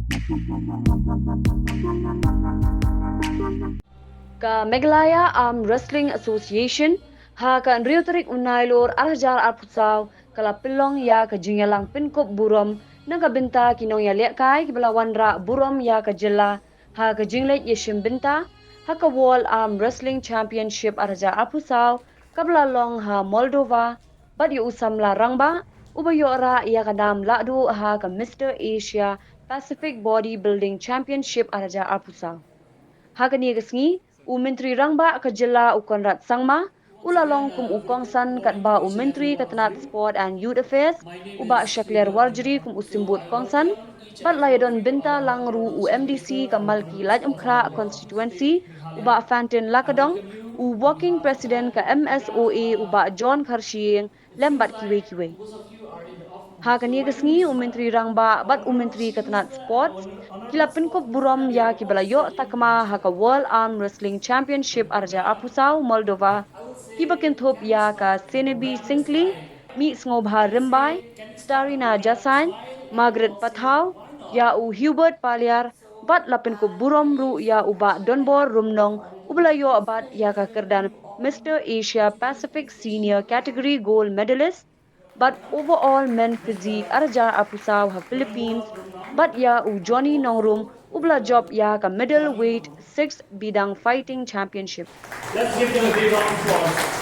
Ka Meghalaya Arm Wrestling Association ha ka riutarik unailor arjar arputsaw kala pilong ya ka jingalang pinkop burom naga binta kinong ya lekai kibelawan ra burom ya ka jela ha ka jingleit yeshim binta ha ka World Arm Wrestling Championship arjar arputsaw kabla long ha Moldova bat yu usamla rangba ubayo ra ya ka dam ladu ha ka Mr. Asia Pacific Bodybuilding Championship arjar arputsaw ha ka ni gasngi u menteri rangba ka jela u konrad sangma ulalong kum u kongsan kat ba u menteri katanat sport and youth affairs u ba shakler warjri kum u simbut kongsan bat layadon binta langru u MDC ka malki laj umkra constituency u ba fantin lakadong u working president ka MSOA u ba John Kharshing lembat kiwe kiwe ha kani gasngi u menteri rangba bat u menteri katanat sports kila pinkop burom ya kibalayo takma haka World Arm Wrestling Championship arja apusau Moldova kibakin thop ya ka Senebi Sinkli mi ngobha rimbai Starina Jasan Margaret Pathau ya u Hubert Paliar bat lapin ko burom ru ya uba Donbor Rumnong ubalayo bat ya ka kerdan Mr. Asia Pacific Senior Category Gold Medalist but overall men physique arja apusaw ha Philippines but ya u Johnny Nongrum ubla job ya ka middleweight 6 bidang fighting championship. Let's give them a big round of applause.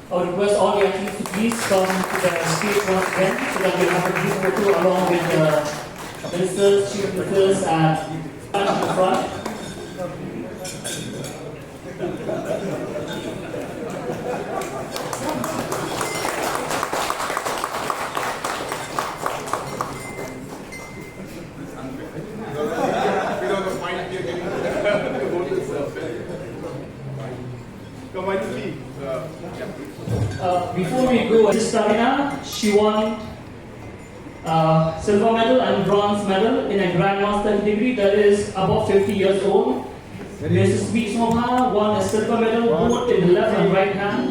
I would request all the athletes to please come to the stage once again so that we have a group photo along with the ministers, chief ministers, and in the front. Before we go, Starina, she won silver medal and bronze medal in a grandmaster category that is above 50 years old. Mrs. Beach Moha won a silver medal both in the left and right hand.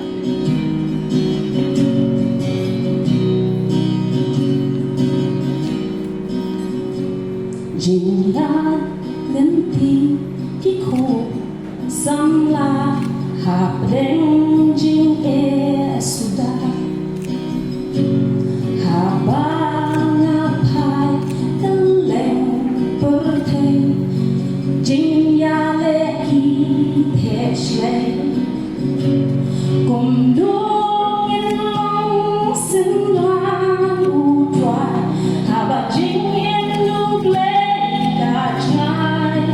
Jingaiti samla hapdeng Jingiashah habang apai kaleng pertei Jingialeki Peshley Kumdung in long sinlang utwai haba Jingin nuglei kachai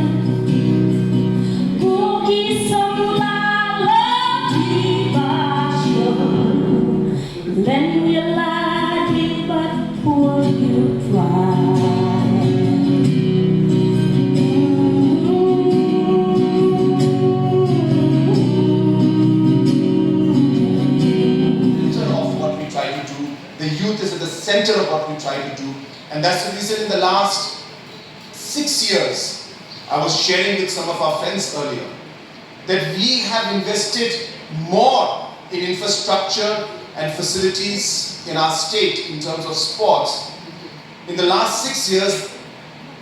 Buki samla then you like it, but poor you try. Of what we try to do, the youth is at the center of what we try to do, and that's the reason in the last 6 years I was sharing with some of our friends earlier that we have invested more in infrastructure and facilities in our state in terms of sports in the last 6 years,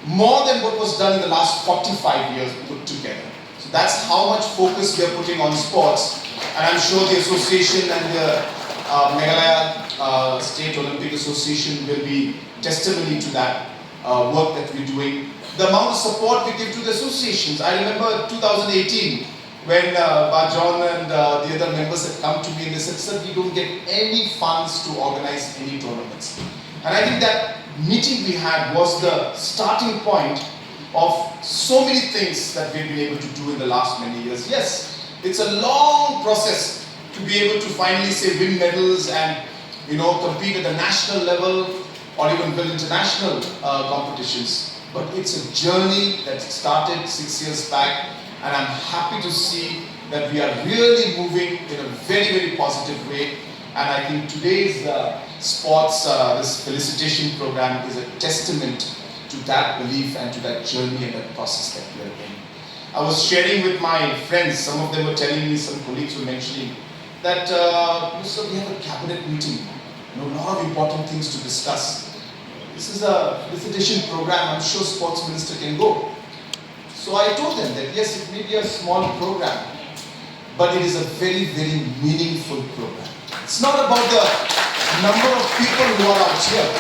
more than what was done in the last 45 years put together. So that's how much focus we are putting on sports, and I'm sure the association and the Meghalaya State Olympic Association will be testimony to that work that we're doing. The amount of support we give to the associations. I remember 2018 when Bajon and the other members had come to me and they said, "Sir, we don't get any funds to organize any tournaments." And I think that meeting we had was the starting point of so many things that we've been able to do in the last many years. Yes, it's a long process to be able to finally say win medals and compete at the national level or even win international competitions. But it's a journey that started 6 years back, and I'm happy to see that we are really moving in a very, very positive way. And I think today's sports, this Felicitation program is a testament to that belief and to that journey and that process that we are in. I was sharing with my friends, some of them were telling me, some colleagues were mentioning that so we have a cabinet meeting, a lot of important things to discuss. This is a Felicitation program, I'm sure sports minister can go. So I told them that yes, it may be a small program, but it is a very, very meaningful program. It's not about the number of people who are out here,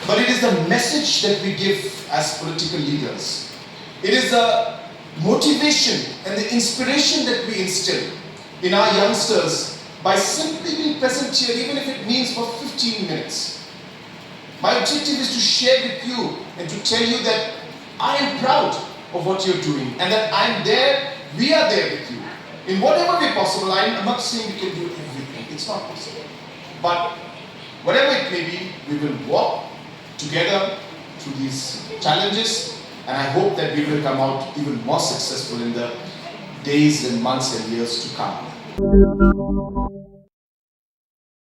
but it is the message that we give as political leaders. It is the motivation and the inspiration that we instill in our youngsters by simply being present here, even if it means for 15 minutes. My objective is to share with you and to tell you that I am proud of what you're doing and that I'm there, we are there with you. In whatever way possible, I'm not saying we can do everything, it's not possible. But whatever it may be, we will walk together through these challenges, and I hope that we will come out even more successful in the days and months and years to come.